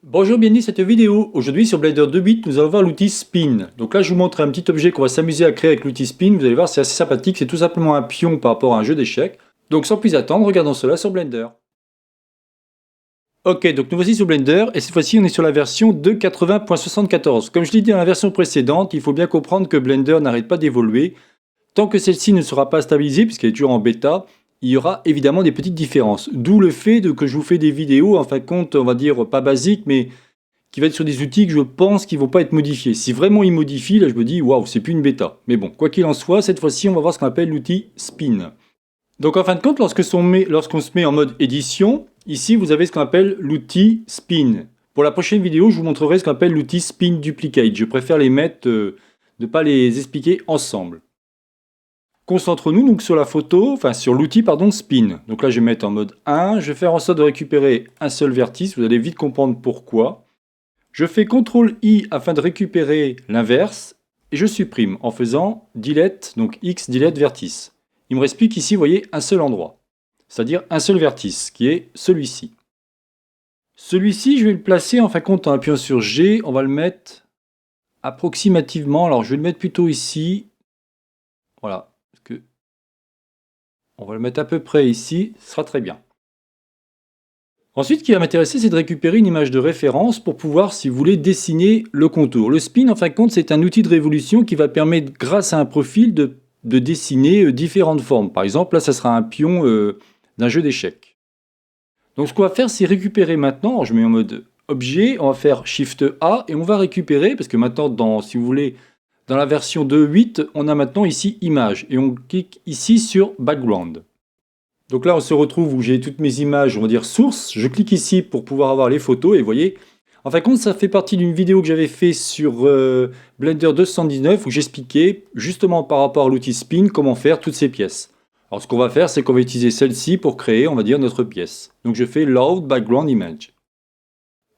Bonjour, bienvenue à cette vidéo. Aujourd'hui sur Blender 2 bits, nous allons voir l'outil Spin. Donc là, je vous montre un petit objet qu'on va s'amuser à créer avec l'outil Spin. Vous allez voir, c'est assez sympathique. C'est tout simplement un pion par rapport à un jeu d'échecs. Donc sans plus attendre, regardons cela sur Blender. Ok, donc nous voici sur Blender et cette fois-ci on est sur la version 2.80.74. Comme je l'ai dit dans la version précédente, il faut bien comprendre que Blender n'arrête pas d'évoluer. Tant que celle-ci ne sera pas stabilisée, puisqu'elle est toujours en bêta, il y aura évidemment des petites différences. D'où le fait que je vous fais des vidéos, en fin de compte, on va dire pas basiques, mais qui va être sur des outils que je pense qu'ils vont pas être modifiés. Si vraiment ils modifient, là je me dis waouh, c'est plus une bêta. Mais bon, quoi qu'il en soit, cette fois-ci on va voir ce qu'on appelle l'outil Spin. Donc en fin de compte, lorsqu'on se met en mode édition, ici vous avez ce qu'on appelle l'outil Spin. Pour la prochaine vidéo, je vous montrerai ce qu'on appelle l'outil Spin Duplicate. Je préfère les mettre, ne pas les expliquer ensemble. Concentrons-nous donc sur la photo, enfin sur l'outil pardon Spin. Donc là je vais mettre en mode 1, je vais faire en sorte de récupérer un seul vertice, vous allez vite comprendre pourquoi. Je fais CTRL-I afin de récupérer l'inverse et je supprime en faisant delete, donc X delete vertice. Il me reste plus qu'ici, vous voyez, un seul endroit, c'est-à-dire un seul vertice, qui est celui-ci. Celui-ci, je vais le placer en fin de compte en appuyant sur G, on va le mettre approximativement, alors je vais le mettre plutôt ici, voilà, parce que on va le mettre à peu près ici, ce sera très bien. Ensuite, ce qui va m'intéresser, c'est de récupérer une image de référence pour pouvoir, si vous voulez, dessiner le contour. Le spin, en fin de compte, c'est un outil de révolution qui va permettre, grâce à un profil, de dessiner différentes formes. Par exemple, là, ça sera un pion d'un jeu d'échecs. Donc, ce qu'on va faire, c'est récupérer maintenant. Alors, je mets en mode objet, on va faire Shift A et on va récupérer, parce que maintenant, si vous voulez, dans la version 2.8, on a maintenant ici image et on clique ici sur background. Donc là, on se retrouve où j'ai toutes mes images, on va dire sources. Je clique ici pour pouvoir avoir les photos et vous voyez, en fin de compte, ça fait partie d'une vidéo que j'avais fait sur Blender 219 où j'expliquais justement par rapport à l'outil Spin comment faire toutes ces pièces. Alors ce qu'on va faire, c'est qu'on va utiliser celle-ci pour créer, on va dire, notre pièce. Donc je fais Load Background Image.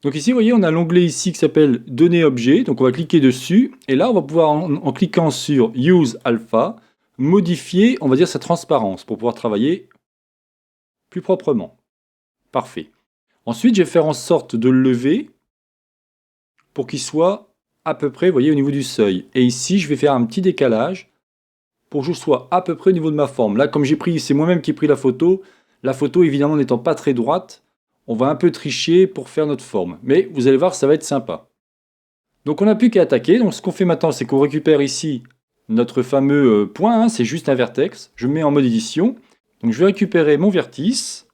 Donc ici, vous voyez, on a l'onglet ici qui s'appelle Données objets. Donc on va cliquer dessus et là, on va pouvoir, en cliquant sur Use Alpha, modifier, on va dire, sa transparence pour pouvoir travailler plus proprement. Parfait. Ensuite, je vais faire en sorte de le lever pour qu'il soit à peu près, vous voyez, au niveau du seuil. Et ici, je vais faire un petit décalage pour que je sois à peu près au niveau de ma forme. Là, comme c'est moi-même qui ai pris la photo évidemment n'étant pas très droite, on va un peu tricher pour faire notre forme. Mais vous allez voir, ça va être sympa. Donc on n'a plus qu'à attaquer. Donc ce qu'on fait maintenant, c'est qu'on récupère ici notre fameux point, hein, c'est juste un vertex. Je mets en mode édition. Donc je vais récupérer mon vertice,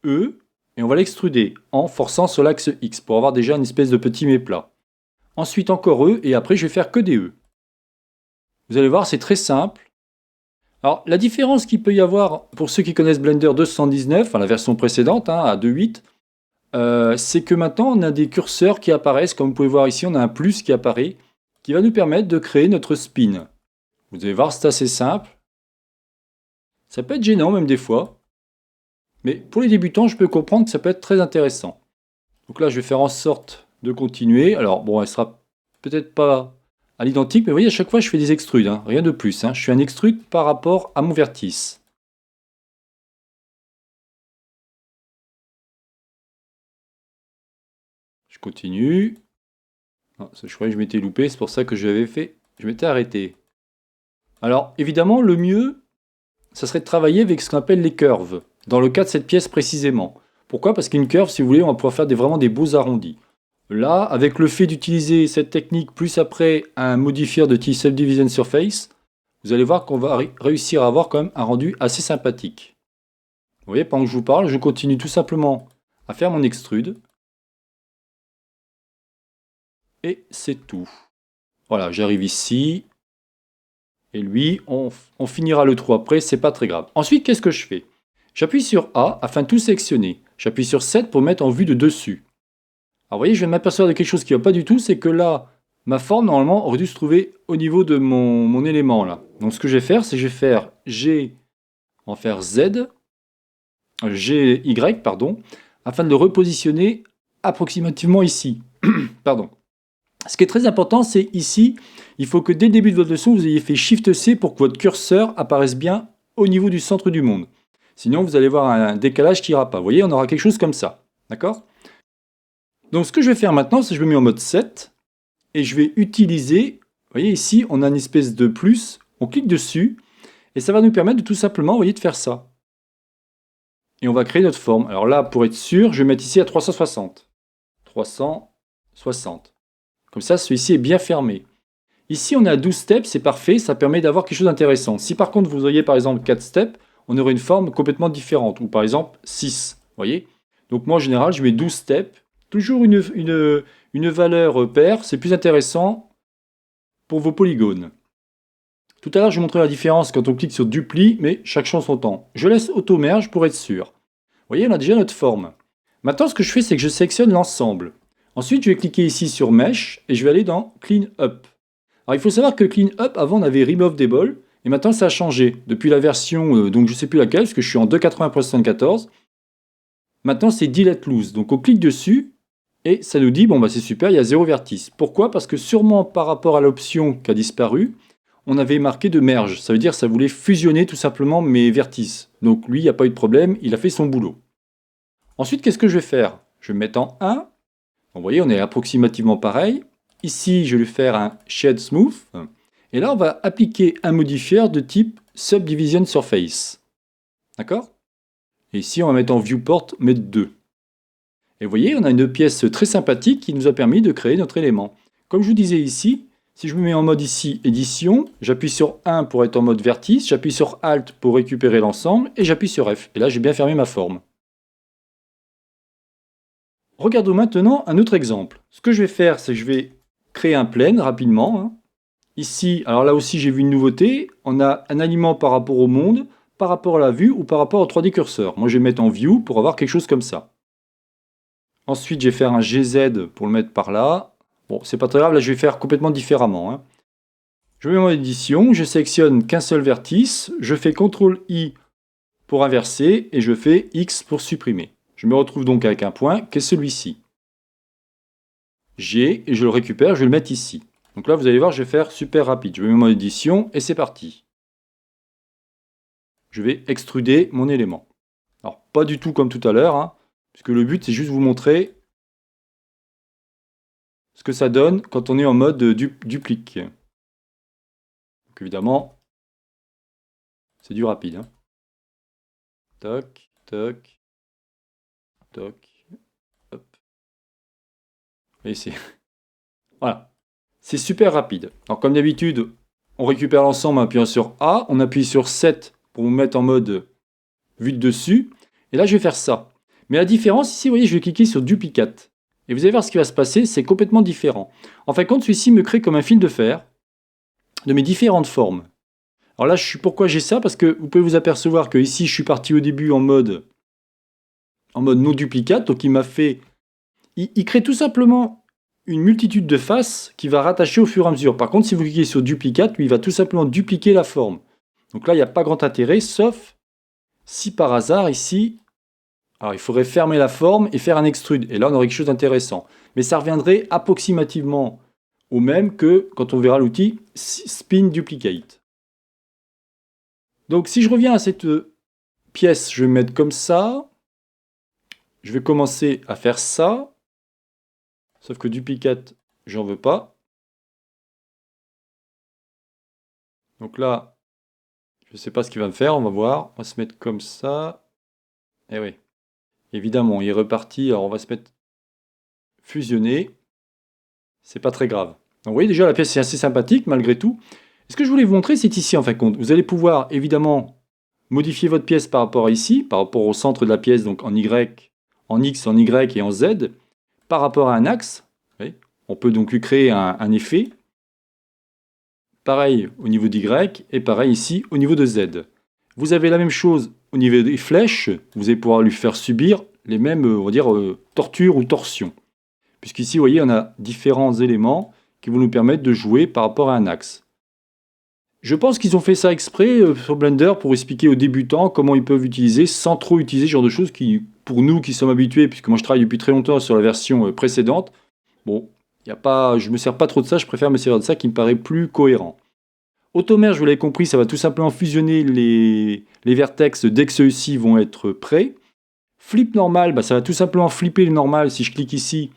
E, et on va l'extruder en forçant sur l'axe X pour avoir déjà une espèce de petit méplat. Ensuite encore E, et après je vais faire que des E. Vous allez voir, c'est très simple. Alors la différence qu'il peut y avoir pour ceux qui connaissent Blender 219, enfin la version précédente, hein, à 2.8, c'est que maintenant on a des curseurs qui apparaissent, comme vous pouvez voir ici, on a un plus qui apparaît, qui va nous permettre de créer notre spin. Vous allez voir, c'est assez simple. Ça peut être gênant même des fois. Mais pour les débutants, je peux comprendre que ça peut être très intéressant. Donc là, je vais faire en sorte de continuer. Alors bon, elle sera peut-être pas à l'identique, mais vous voyez, à chaque fois, je fais des extrudes, hein, rien de plus. Hein. Je fais un extrude par rapport à mon vertice. Je continue. Ah, je croyais que je m'étais loupé, c'est pour ça que j'avais fait. Je m'étais arrêté. Alors, évidemment, le mieux, ça serait de travailler avec ce qu'on appelle les curves, dans le cas de cette pièce précisément. Pourquoi? Parce qu'une curve, si vous voulez, on va pouvoir faire vraiment des beaux arrondis. Là, avec le fait d'utiliser cette technique, plus après un modifier de type Subdivision Surface, vous allez voir qu'on va réussir à avoir quand même un rendu assez sympathique. Vous voyez, pendant que je vous parle, je continue tout simplement à faire mon extrude. Et c'est tout. Voilà, j'arrive ici. Et lui, on finira le trou après, c'est pas très grave. Ensuite, qu'est-ce que je fais? J'appuie sur A afin de tout sélectionner. J'appuie sur 7 pour mettre en vue de dessus. Alors vous voyez, je vais m'apercevoir de quelque chose qui ne va pas du tout, c'est que là, ma forme, normalement, aurait dû se trouver au niveau de mon élément, là. Donc ce que je vais faire, c'est que je vais faire G, en faire Z, GY, pardon, afin de le repositionner approximativement ici. Pardon. Ce qui est très important, c'est ici, il faut que dès le début de votre leçon, vous ayez fait Shift-C pour que votre curseur apparaisse bien au niveau du centre du monde. Sinon, vous allez voir un décalage qui n'ira pas. Vous voyez, on aura quelque chose comme ça. D'accord? Donc ce que je vais faire maintenant, c'est que je me mets en mode 7 et je vais utiliser, vous voyez ici, on a une espèce de plus, on clique dessus et ça va nous permettre de tout simplement, vous voyez, de faire ça. Et on va créer notre forme. Alors là, pour être sûr, je vais mettre ici à 360. 360. Comme ça, celui-ci est bien fermé. Ici, on est à 12 steps, c'est parfait, ça permet d'avoir quelque chose d'intéressant. Si par contre, vous auriez par exemple 4 steps, on aurait une forme complètement différente. Ou par exemple 6, vous voyez. Donc moi, en général, je mets 12 steps. Toujours une valeur paire, c'est plus intéressant pour vos polygones. Tout à l'heure, je vous montrais la différence quand on clique sur Dupli, mais chaque chose en son temps. Je laisse Auto-merge pour être sûr. Vous voyez, on a déjà notre forme. Maintenant, ce que je fais, c'est que je sélectionne l'ensemble. Ensuite, je vais cliquer ici sur Mesh et je vais aller dans Clean Up. Alors, il faut savoir que Clean Up, avant, on avait Remove Dable, et maintenant, ça a changé. Depuis la version, donc je ne sais plus laquelle, parce que je suis en 2.80.74. Maintenant, c'est Delete Loose. Donc, on clique dessus, et ça nous dit, bon, bah c'est super, il y a 0 vertice. Pourquoi? Parce que sûrement, par rapport à l'option qui a disparu, on avait marqué de merge. Ça veut dire que ça voulait fusionner tout simplement mes vertices. Donc, lui, il n'y a pas eu de problème, il a fait son boulot. Ensuite, qu'est-ce que je vais faire? Je vais me mettre en 1. Vous voyez, on est approximativement pareil. Ici, je vais lui faire un Shade Smooth. Et là, on va appliquer un modifier de type Subdivision Surface. D'accord? Et ici, on va mettre en Viewport, mettre 2. Et vous voyez, on a une pièce très sympathique qui nous a permis de créer notre élément. Comme je vous disais ici, si je me mets en mode ici, édition, j'appuie sur 1 pour être en mode vertice, j'appuie sur Alt pour récupérer l'ensemble, et j'appuie sur F. Et là, j'ai bien fermé ma forme. Regardons maintenant un autre exemple. Ce que je vais faire, c'est que je vais créer un plane rapidement. Ici, alors là aussi j'ai vu une nouveauté, on a un aliment par rapport au monde, par rapport à la vue ou par rapport au 3D curseur. Moi je vais mettre en view pour avoir quelque chose comme ça. Ensuite je vais faire un GZ pour le mettre par là. Bon, c'est pas très grave, là je vais faire complètement différemment. Je mets mon édition, je sélectionne qu'un seul vertice, je fais CTRL-I pour inverser et je fais X pour supprimer. Je me retrouve donc avec un point qui est celui-ci. G, et je le récupère, je vais le mettre ici. Donc là, vous allez voir, je vais faire super rapide. Je vais mettre mon édition et c'est parti. Je vais extruder mon élément. Alors, pas du tout comme tout à l'heure, puisque le but, c'est juste vous montrer ce que ça donne quand on est en mode duplique. Donc évidemment, c'est du rapide. Toc, toc, toc, hop. Et c'est... Voilà. C'est super rapide. Alors comme d'habitude, on récupère l'ensemble en appuyant sur A, on appuie sur 7 pour vous mettre en mode vue de dessus, et là je vais faire ça. Mais la différence ici, vous voyez, je vais cliquer sur Duplicate. Et vous allez voir ce qui va se passer, c'est complètement différent. En fin de compte, celui-ci me crée comme un fil de fer de mes différentes formes. Alors là, pourquoi j'ai ça? Parce que vous pouvez vous apercevoir que ici, je suis parti au début en mode non duplicate, donc il m'a fait... Il crée tout simplement une multitude de faces qui va rattacher au fur et à mesure. Par contre, si vous cliquez sur Duplicate, lui, il va tout simplement dupliquer la forme. Donc là, il n'y a pas grand intérêt, sauf si par hasard, ici, alors il faudrait fermer la forme et faire un extrude. Et là, on aurait quelque chose d'intéressant. Mais ça reviendrait approximativement au même que quand on verra l'outil Spin Duplicate. Donc si je reviens à cette pièce, je vais mettre comme ça. Je vais commencer à faire ça. Sauf que Duplicate, j'en veux pas. Donc là, je ne sais pas ce qu'il va me faire, on va voir. On va se mettre comme ça. Et oui. Évidemment, il est reparti. Alors on va se mettre fusionné. C'est pas très grave. Donc vous voyez déjà la pièce est assez sympathique malgré tout. Et ce que je voulais vous montrer, c'est ici en fin de compte. Vous allez pouvoir évidemment modifier votre pièce par rapport à ici, par rapport au centre de la pièce, donc en Y, en X, en Y et en Z, par rapport à un axe. On peut donc lui créer un effet. Pareil au niveau d'Y et pareil ici au niveau de Z. Vous avez la même chose au niveau des flèches. Vous allez pouvoir lui faire subir les mêmes, on va dire, tortures ou torsions. Puisqu'ici, vous voyez, on a différents éléments qui vont nous permettre de jouer par rapport à un axe. Je pense qu'ils ont fait ça exprès sur Blender pour expliquer aux débutants comment ils peuvent utiliser sans trop utiliser ce genre de choses qui, pour nous qui sommes habitués, puisque moi je travaille depuis très longtemps sur la version précédente, bon, je ne me sers pas trop de ça, je préfère me servir de ça qui me paraît plus cohérent. Automerge, vous l'avez compris, ça va tout simplement fusionner les vertex dès que ceux-ci vont être prêts. Flip normal, ça va tout simplement flipper le normal. Si je clique ici,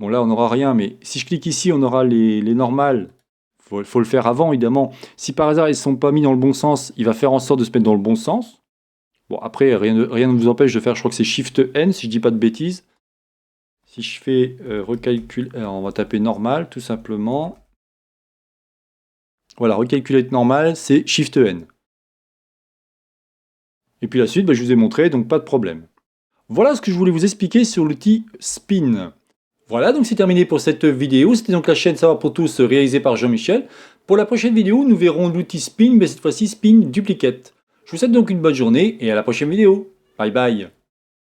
Bon là on n'aura rien, mais si je clique ici, on aura les normales. Faut le faire avant, évidemment. Si par hasard ils ne sont pas mis dans le bon sens, il va faire en sorte de se mettre dans le bon sens. Bon, après, rien ne vous empêche de faire, je crois que c'est Shift N, si je dis pas de bêtises. Si je fais recalcul, alors on va taper normal, tout simplement. Voilà, recalculer normal, c'est Shift N. Et puis la suite, je vous ai montré, donc pas de problème. Voilà ce que je voulais vous expliquer sur l'outil Spin. Voilà, donc c'est terminé pour cette vidéo. C'était donc la chaîne Savoir pour tous réalisée par Jean-Michel. Pour la prochaine vidéo, nous verrons l'outil Spin, mais cette fois-ci Spin Duplicate. Je vous souhaite donc une bonne journée et à la prochaine vidéo. Bye bye.